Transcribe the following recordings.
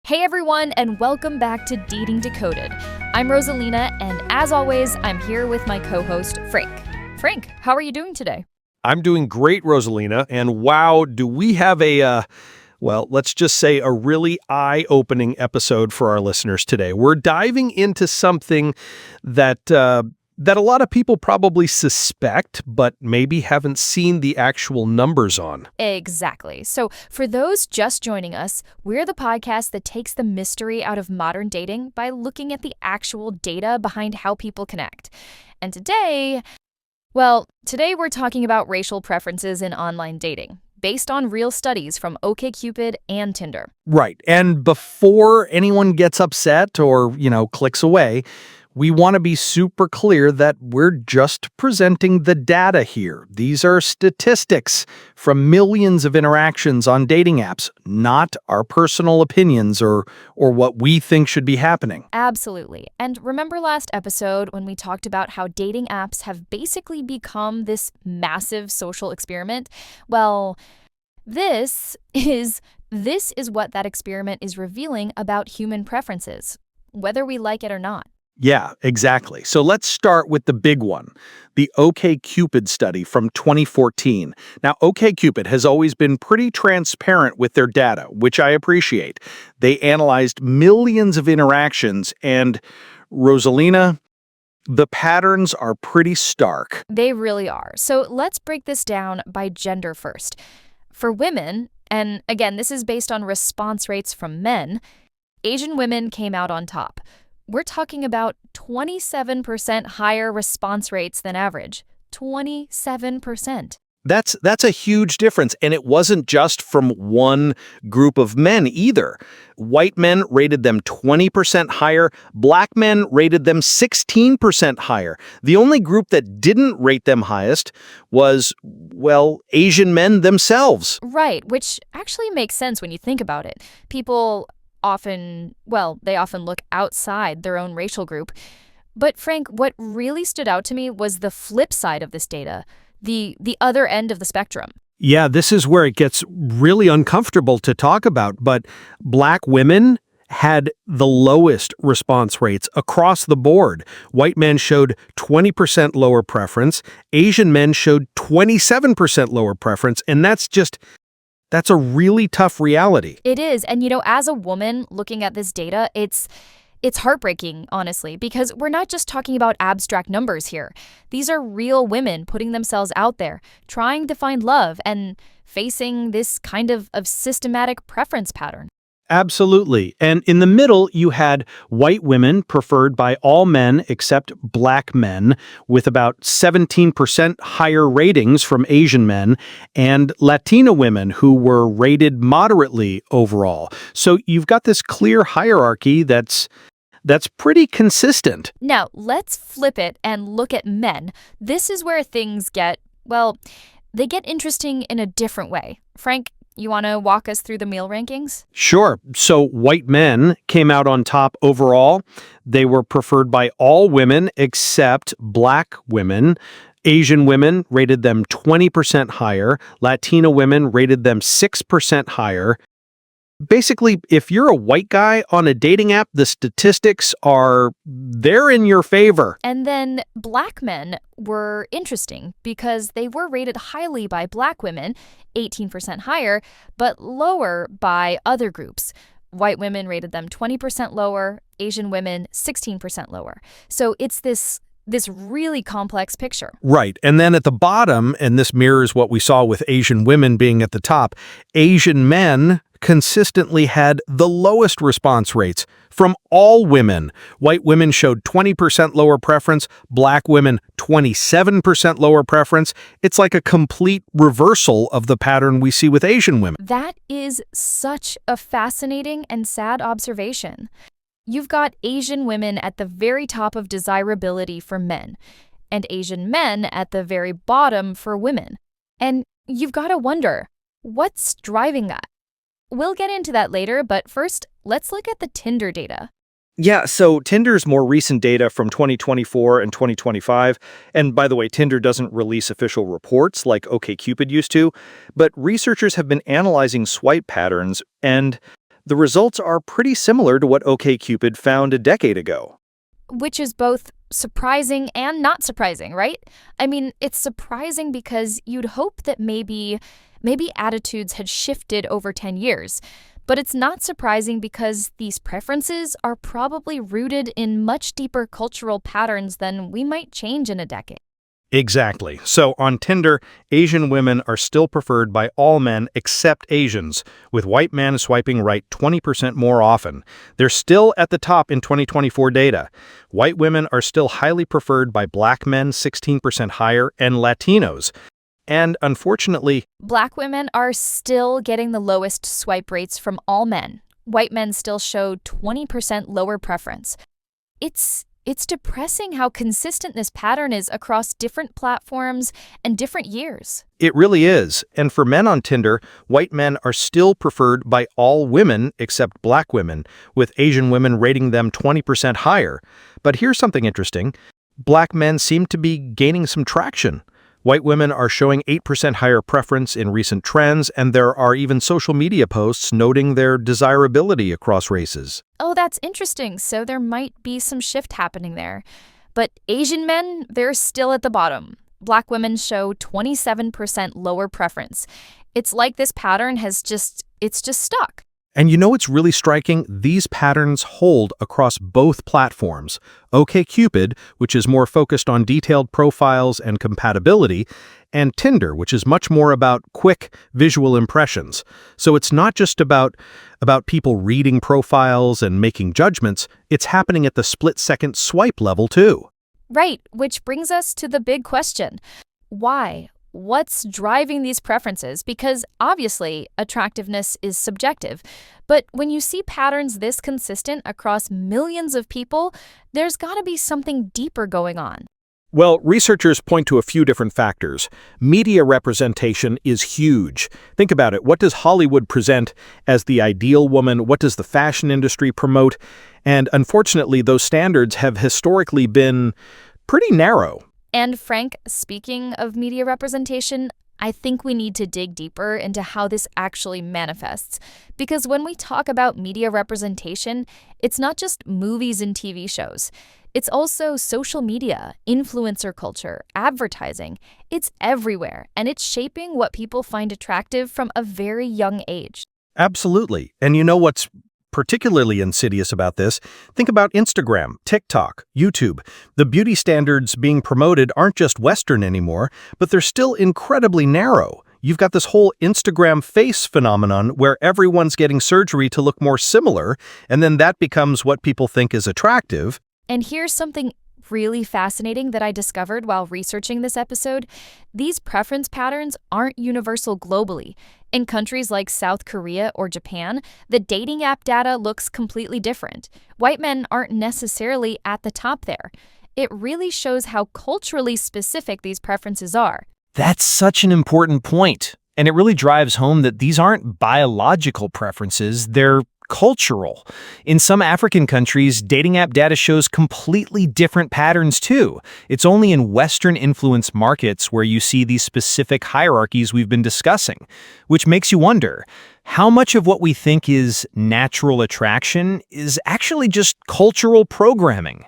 Hey everyone, and welcome back to Dating Decoded. I'm Rosalina, and as always, I'm here with my co-host, Frank. Frank, how are you doing today? I'm doing great, Rosalina, and wow, do we have let's just say a really eye-opening episode for our listeners today. We're diving into something that a lot of people probably suspect, but maybe haven't seen the actual numbers on. Exactly. So for those just joining us, we're the podcast that takes the mystery out of modern dating by looking at the actual data behind how people connect. And today we're talking about racial preferences in online dating, based on real studies from OKCUPID and Tinder. Right. And before anyone gets upset or, clicks away, we want to be super clear that we're just presenting the data here. These are statistics from millions of interactions on dating apps, not our personal opinions or what we think should be happening. Absolutely. And remember last episode when we talked about how dating apps have basically become this massive social experiment? Well, this is what that experiment is revealing about human preferences, whether we like it or not. Yeah, exactly. So let's start with the big one, the OKCUPID study from 2014. Now, OKCUPID has always been pretty transparent with their data, which I appreciate. They analyzed millions of interactions, and Rosalina, the patterns are pretty stark. They really are. So let's break this down by gender first. For women, and again, this is based on response rates from men, Asian women came out on top. We're talking about 27% higher response rates than average. 27%. That's a huge difference, and it wasn't just from one group of men either. White men rated them 20% higher, black men rated them 16% higher. The only group that didn't rate them highest was, Asian men themselves. Right, which actually makes sense when you think about it. People often look outside their own racial group. But Frank, what really stood out to me was the flip side of this data, the other end of the spectrum. Yeah, this is where it gets really uncomfortable to talk about, but black women had the lowest response rates across the board. White men showed 20% lower preference, Asian men showed 27% lower preference, and that's a really tough reality. It is. And, as a woman looking at this data, it's heartbreaking, honestly, because we're not just talking about abstract numbers here. These are real women putting themselves out there, trying to find love and facing this kind of systematic preference pattern. Absolutely. And in the middle, you had white women preferred by all men except black men, with about 17% higher ratings from Asian men, and Latina women who were rated moderately overall. So you've got this clear hierarchy that's pretty consistent. Now, let's flip it and look at men. This is where things get interesting in a different way. Frank, you want to walk us through the male rankings? Sure. So white men came out on top overall. They were preferred by all women except black women. Asian women rated them 20% higher. Latina women rated them 6% higher. Basically, if you're a white guy on a dating app, the statistics they're in your favor. And then black men were interesting because they were rated highly by black women, 18% higher, but lower by other groups. White women rated them 20% lower, Asian women 16% lower. So it's this really complex picture. Right. And then at the bottom, and this mirrors what we saw with Asian women being at the top, Asian men consistently had the lowest response rates from all women. White women showed 20% lower preference, black women 27% lower preference. It's like a complete reversal of the pattern we see with Asian women. That is such a fascinating and sad observation. You've got Asian women at the very top of desirability for men, and Asian men at the very bottom for women. And you've got to wonder, what's driving that? We'll get into that later, but first, let's look at the Tinder data. Yeah, so Tinder's more recent data from 2024 and 2025, and by the way, Tinder doesn't release official reports like OkCupid used to, but researchers have been analyzing swipe patterns, and The results are pretty similar to what OKCupid found a decade ago. Which is both surprising and not surprising, right? I mean, it's surprising because you'd hope that maybe attitudes had shifted over 10 years. But it's not surprising because these preferences are probably rooted in much deeper cultural patterns than we might change in a decade. Exactly. So on Tinder, Asian women are still preferred by all men except Asians, with white men swiping right 20% more often. They're still at the top in 2024 data. White women are still highly preferred by black men 16% higher and Latinos. And unfortunately, Black women are still getting the lowest swipe rates from all men. White men still show 20% lower preference. It's depressing how consistent this pattern is across different platforms and different years. it really is. And for men on Tinder, white men are still preferred by all women except black women, with Asian women rating them 20% higher. But here's something interesting. Black men seem to be gaining some traction. White women are showing 8% higher preference in recent trends, and there are even social media posts noting their desirability across races. Oh, that's interesting. So there might be some shift happening there. But Asian men, they're still at the bottom. Black women show 27% lower preference. It's like this pattern it's just stuck. And you know what's really striking? These patterns hold across both platforms. OKCupid, which is more focused on detailed profiles and compatibility, and Tinder, which is much more about quick visual impressions. So it's not just about people reading profiles and making judgments, it's happening at the split-second swipe level too. Right, which brings us to the big question. Why? What's driving these preferences? Because obviously, attractiveness is subjective. But when you see patterns this consistent across millions of people, there's got to be something deeper going on. Well, researchers point to a few different factors. Media representation is huge. Think about it. What does Hollywood present as the ideal woman? What does the fashion industry promote? And unfortunately, those standards have historically been pretty narrow. And Frank, speaking of media representation, I think we need to dig deeper into how this actually manifests. Because when we talk about media representation, it's not just movies and TV shows. It's also social media, influencer culture, advertising. It's everywhere, and it's shaping what people find attractive from a very young age. Absolutely. And you know what's particularly insidious about this? Think about Instagram, TikTok, YouTube. The beauty standards being promoted aren't just Western anymore, but they're still incredibly narrow. You've got this whole Instagram face phenomenon where everyone's getting surgery to look more similar, and then that becomes what people think is attractive. And here's something really fascinating that I discovered while researching this episode. These preference patterns aren't universal globally. In countries like South Korea or Japan, the dating app data looks completely different. White men aren't necessarily at the top there. It really shows how culturally specific these preferences are. That's such an important point. And it really drives home that these aren't biological preferences, they're cultural. In some African countries, dating app data shows completely different patterns too. It's only in Western-influenced markets where you see these specific hierarchies we've been discussing, which makes you wonder, how much of what we think is natural attraction is actually just cultural programming?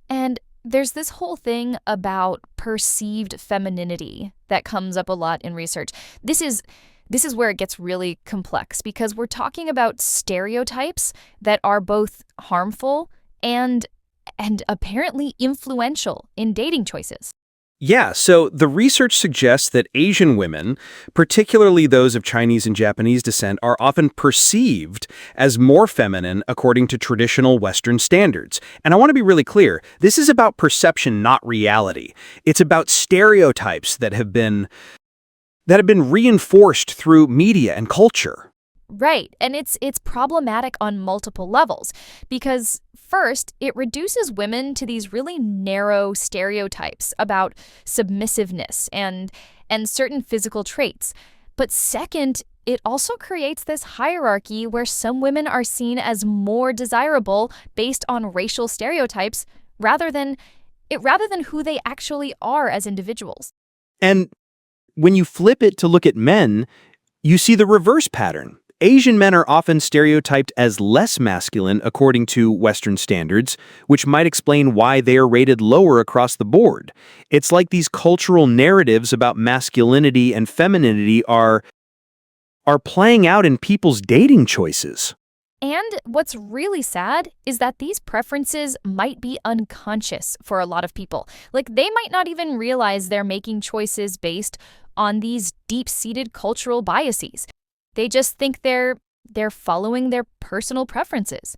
And there's this whole thing about perceived femininity that comes up a lot in research. This is where it gets really complex because we're talking about stereotypes that are both harmful and apparently influential in dating choices. Yeah, so the research suggests that Asian women, particularly those of Chinese and Japanese descent, are often perceived as more feminine according to traditional Western standards. And I want to be really clear, this is about perception, not reality. It's about stereotypes that have been reinforced through media and culture. Right, and it's problematic on multiple levels because first, it reduces women to these really narrow stereotypes about submissiveness and certain physical traits. But second, it also creates this hierarchy where some women are seen as more desirable based on racial stereotypes rather than who they actually are as individuals. And when you flip it to look at men, you see the reverse pattern. Asian men are often stereotyped as less masculine according to Western standards, which might explain why they are rated lower across the board. It's like these cultural narratives about masculinity and femininity are playing out in people's dating choices. And what's really sad is that these preferences might be unconscious for a lot of people. Like, they might not even realize they're making choices based on these deep-seated cultural biases. They just think they're following their personal preferences.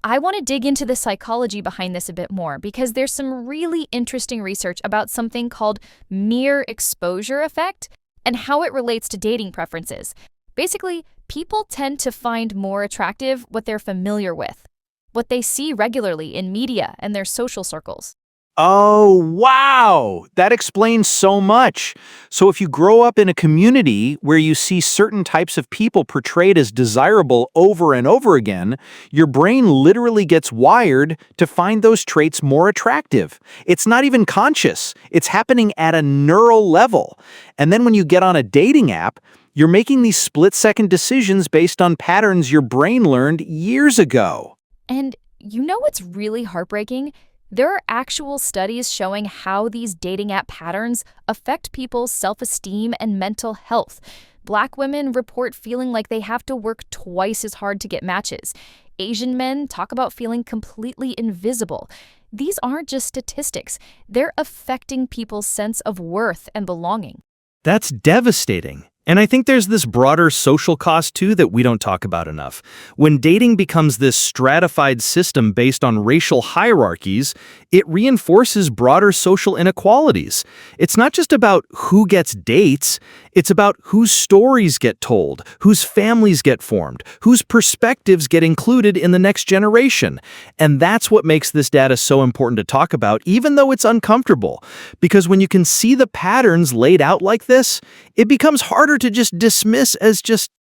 I want to dig into the psychology behind this a bit more because there's some really interesting research about something called mere exposure effect and how it relates to dating preferences. Basically, people tend to find more attractive what they're familiar with, what they see regularly in media and their social circles. Oh, wow! That explains so much. So if you grow up in a community where you see certain types of people portrayed as desirable over and over again, your brain literally gets wired to find those traits more attractive. It's not even conscious. It's happening at a neural level. And then when you get on a dating app, you're making these split-second decisions based on patterns your brain learned years ago. And you know what's really heartbreaking? There are actual studies showing how these dating app patterns affect people's self-esteem and mental health. Black women report feeling like they have to work twice as hard to get matches. Asian men talk about feeling completely invisible. These aren't just statistics. They're affecting people's sense of worth and belonging. That's devastating. And I think there's this broader social cost too that we don't talk about enough. When dating becomes this stratified system based on racial hierarchies, it reinforces broader social inequalities. It's not just about who gets dates, it's about whose stories get told, whose families get formed, whose perspectives get included in the next generation. And that's what makes this data so important to talk about, even though it's uncomfortable. Because when you can see the patterns laid out like this, it becomes harder to just dismiss as just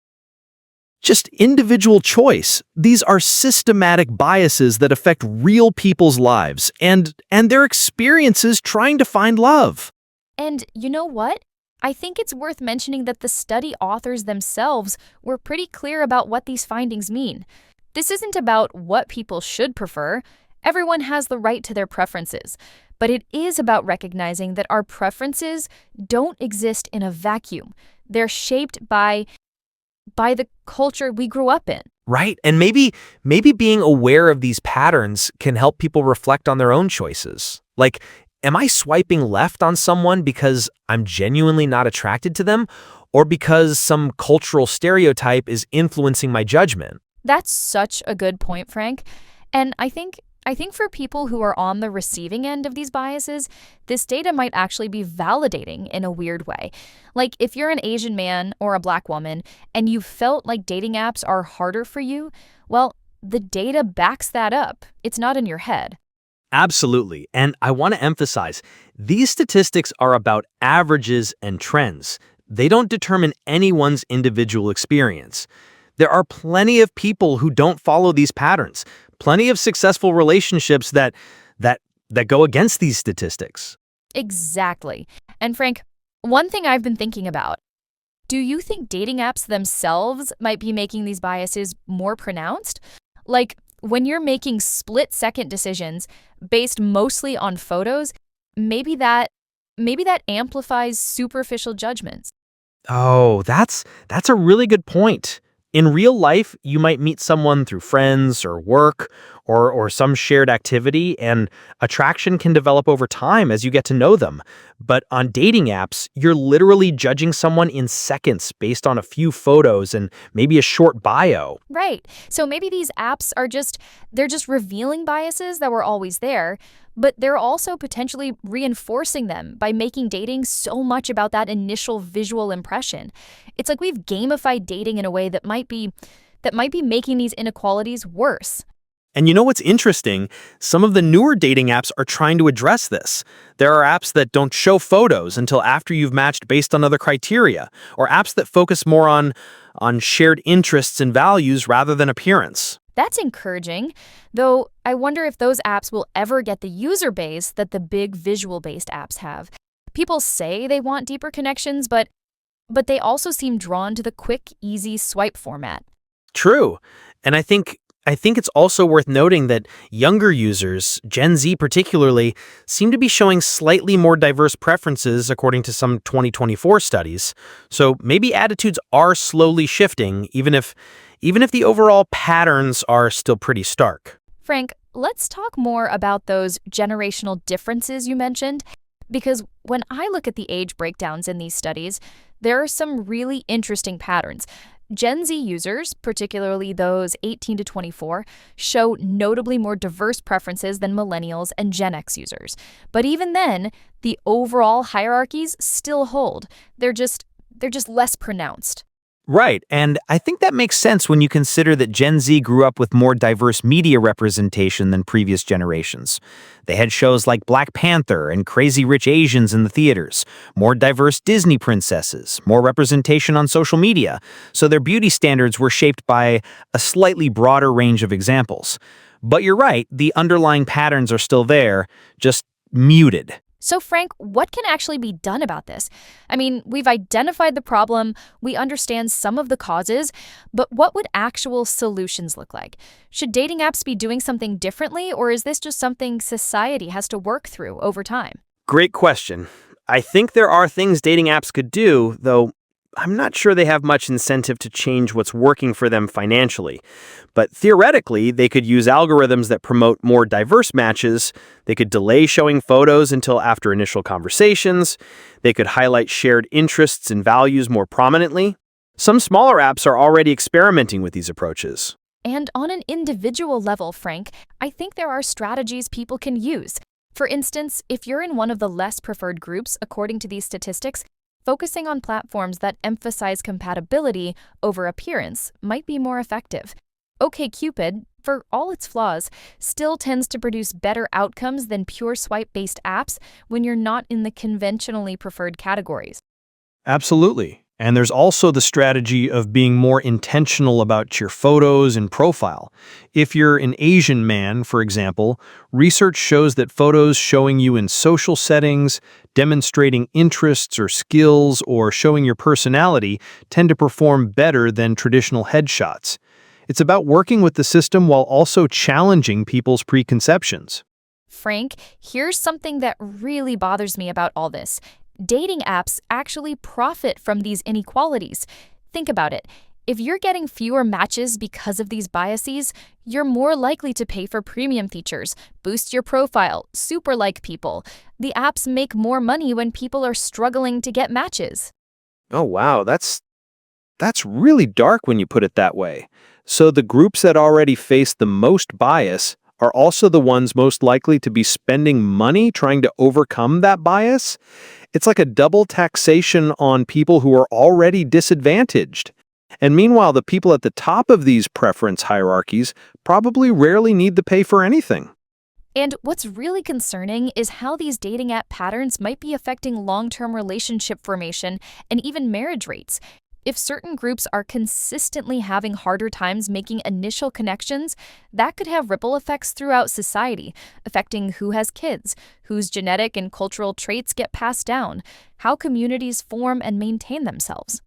individual choice. These are systematic biases that affect real people's lives and their experiences trying to find love. And you know what? I think it's worth mentioning that the study authors themselves were pretty clear about what these findings mean. This isn't about what people should prefer. Everyone has the right to their preferences. But it is about recognizing that our preferences don't exist in a vacuum. They're shaped by the culture we grew up in. Right. And maybe being aware of these patterns can help people reflect on their own choices. Like, am I swiping left on someone because I'm genuinely not attracted to them, or because some cultural stereotype is influencing my judgment? That's such a good point, Frank. And I think for people who are on the receiving end of these biases, this data might actually be validating in a weird way. Like, if you're an Asian man or a Black woman and you felt like dating apps are harder for you, well, the data backs that up. It's not in your head. Absolutely. And I want to emphasize, these statistics are about averages and trends. They don't determine anyone's individual experience. There are plenty of people who don't follow these patterns, plenty of successful relationships that go against these statistics. Exactly. And Frank, one thing I've been thinking about, do you think dating apps themselves might be making these biases more pronounced? Like, when you're making split-second decisions based mostly on photos, maybe that amplifies superficial judgments. Oh, that's a really good point. In real life, you might meet someone through friends or work or some shared activity, and attraction can develop over time as you get to know them. But on dating apps, you're literally judging someone in seconds based on a few photos and maybe a short bio. Right. So maybe these apps they're just revealing biases that were always there, but they're also potentially reinforcing them by making dating so much about that initial visual impression. It's like we've gamified dating in a way that might be making these inequalities worse. And you know what's interesting? Some of the newer dating apps are trying to address this. There are apps that don't show photos until after you've matched based on other criteria, or apps that focus more on shared interests and values rather than appearance. That's encouraging, though I wonder if those apps will ever get the user base that the big visual-based apps have. People say they want deeper connections, but but they also seem drawn to the quick, easy swipe format. True. And I think it's also worth noting that younger users, Gen Z particularly, seem to be showing slightly more diverse preferences according to some 2024 studies. So maybe attitudes are slowly shifting, even if the overall patterns are still pretty stark. Frank, let's talk more about those generational differences you mentioned, because when I look at the age breakdowns in these studies, there are some really interesting patterns. Gen Z users, particularly those 18 to 24, show notably more diverse preferences than millennials and Gen X users. But even then, the overall hierarchies still hold. They're just less pronounced. Right, and I think that makes sense when you consider that Gen Z grew up with more diverse media representation than previous generations. They had shows like Black Panther and Crazy Rich Asians in the theaters, more diverse Disney princesses, more representation on social media, so their beauty standards were shaped by a slightly broader range of examples. But you're right, the underlying patterns are still there, just muted. So, Frank, what can actually be done about this? I mean, we've identified the problem, we understand some of the causes, but what would actual solutions look like? Should dating apps be doing something differently, or is this just something society has to work through over time? Great question. I think there are things dating apps could do, though I'm not sure they have much incentive to change what's working for them financially. But theoretically, they could use algorithms that promote more diverse matches. They could delay showing photos until after initial conversations. They could highlight shared interests and values more prominently. Some smaller apps are already experimenting with these approaches. And on an individual level, Frank, I think there are strategies people can use. For instance, if you're in one of the less preferred groups, according to these statistics, focusing on platforms that emphasize compatibility over appearance might be more effective. OKCupid, for all its flaws, still tends to produce better outcomes than pure swipe-based apps when you're not in the conventionally preferred categories. Absolutely. And there's also the strategy of being more intentional about your photos and profile. If you're an Asian man, for example, research shows that photos showing you in social settings, demonstrating interests or skills, or showing your personality tend to perform better than traditional headshots. It's about working with the system while also challenging people's preconceptions. Frank, here's something that really bothers me about all this. Dating apps actually profit from these inequalities. Think about it. If you're getting fewer matches because of these biases, you're more likely to pay for premium features, boost your profile, super like people. The apps make more money when people are struggling to get matches. Oh, wow, that's really dark when you put it that way. So the groups that already face the most bias are also the ones most likely to be spending money trying to overcome that bias? It's like a double taxation on people who are already disadvantaged. And meanwhile, the people at the top of these preference hierarchies probably rarely need to pay for anything. And what's really concerning is how these dating app patterns might be affecting long-term relationship formation and even marriage rates. If certain groups are consistently having harder times making initial connections, that could have ripple effects throughout society, affecting who has kids, whose genetic and cultural traits get passed down, how communities form and maintain themselves.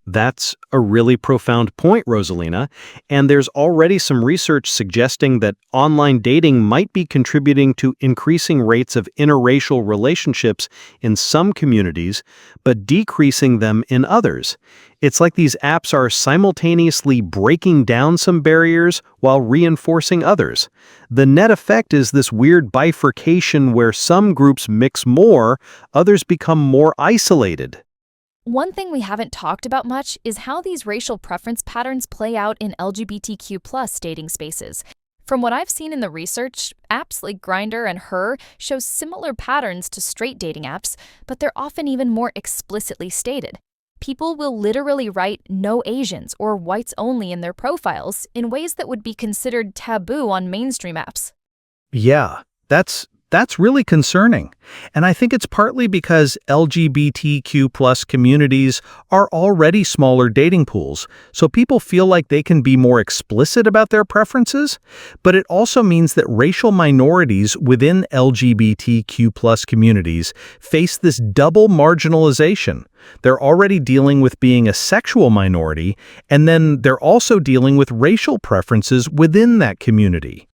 That's a really profound point, Rosalina, and there's already some research suggesting that online dating might be contributing to increasing rates of interracial relationships in some communities, but decreasing them in others. It's like these apps are simultaneously breaking down some barriers while reinforcing others. The net effect is this weird bifurcation where some groups mix more, others become more isolated. One thing we haven't talked about much is how these racial preference patterns play out in LGBTQ+ dating spaces. From what I've seen in the research, apps like Grindr and Her show similar patterns to straight dating apps, but they're often even more explicitly stated. People will literally write "no Asians" or "whites only" in their profiles in ways that would be considered taboo on mainstream apps. Yeah, that's That's really concerning. And I think it's partly because LGBTQ plus communities are already smaller dating pools, so people feel like they can be more explicit about their preferences. But it also means that racial minorities within LGBTQ plus communities face this double marginalization. They're already dealing with being a sexual minority, and then they're also dealing with racial preferences within that community.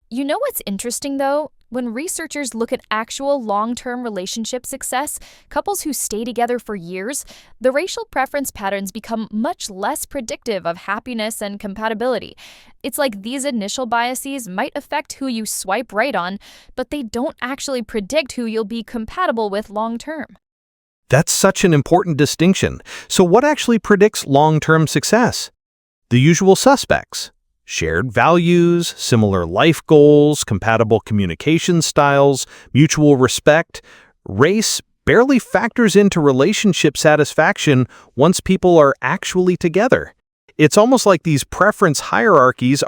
You know what's interesting, though? When researchers look at actual long-term relationship success, couples who stay together for years, the racial preference patterns become much less predictive of happiness and compatibility. It's like these initial biases might affect who you swipe right on, but they don't actually predict who you'll be compatible with long-term. That's such an important distinction. So what actually predicts long-term success? The usual suspects. Shared values, similar life goals, compatible communication styles, mutual respect. Race barely factors into relationship satisfaction once people are actually together. It's almost like these preference hierarchies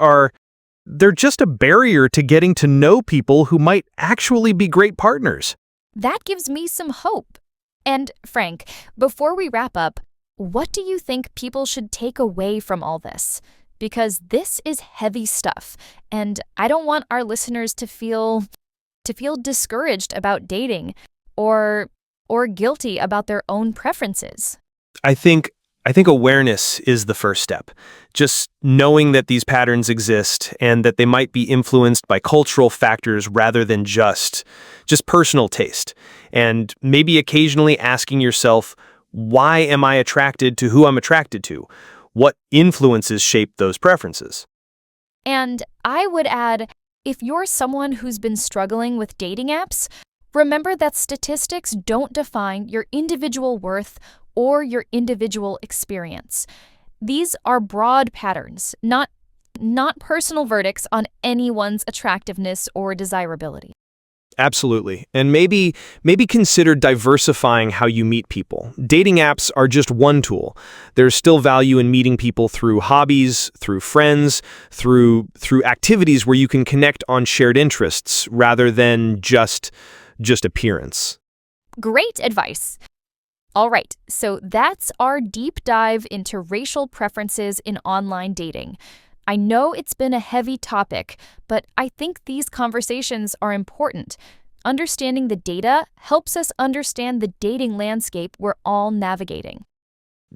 they're just a barrier to getting to know people who might actually be great partners. That gives me some hope. And Frank, before we wrap up, what do you think people should take away from all this? Because this is heavy stuff, and I don't want our listeners to feel discouraged about dating or guilty about their own preferences. I think awareness is the first step. Just knowing that these patterns exist and that they might be influenced by cultural factors rather than just personal taste. And maybe occasionally asking yourself, why am I attracted to who I'm attracted to? What influences shape those preferences? And I would add, if you're someone who's been struggling with dating apps, remember that statistics don't define your individual worth or your individual experience. These are broad patterns, not personal verdicts on anyone's attractiveness or desirability. Absolutely. And maybe consider diversifying how you meet people. Dating apps are just one tool. There's still value in meeting people through hobbies, through friends, through activities where you can connect on shared interests rather than just appearance. Great advice. All right, so that's our deep dive into racial preferences in online dating. I know it's been a heavy topic, but I think these conversations are important. Understanding the data helps us understand the dating landscape we're all navigating.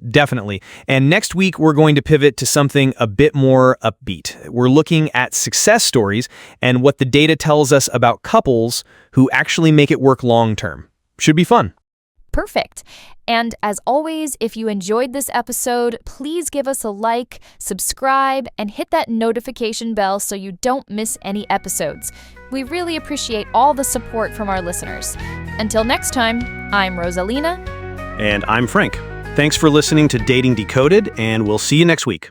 Definitely. And next week, we're going to pivot to something a bit more upbeat. We're looking at success stories and what the data tells us about couples who actually make it work long term. Should be fun. Perfect. And as always, if you enjoyed this episode, please give us a like, subscribe, and hit that notification bell so you don't miss any episodes. We really appreciate all the support from our listeners. Until next time, I'm Rosalina. And I'm Frank. Thanks for listening to Dating Decoded, and we'll see you next week.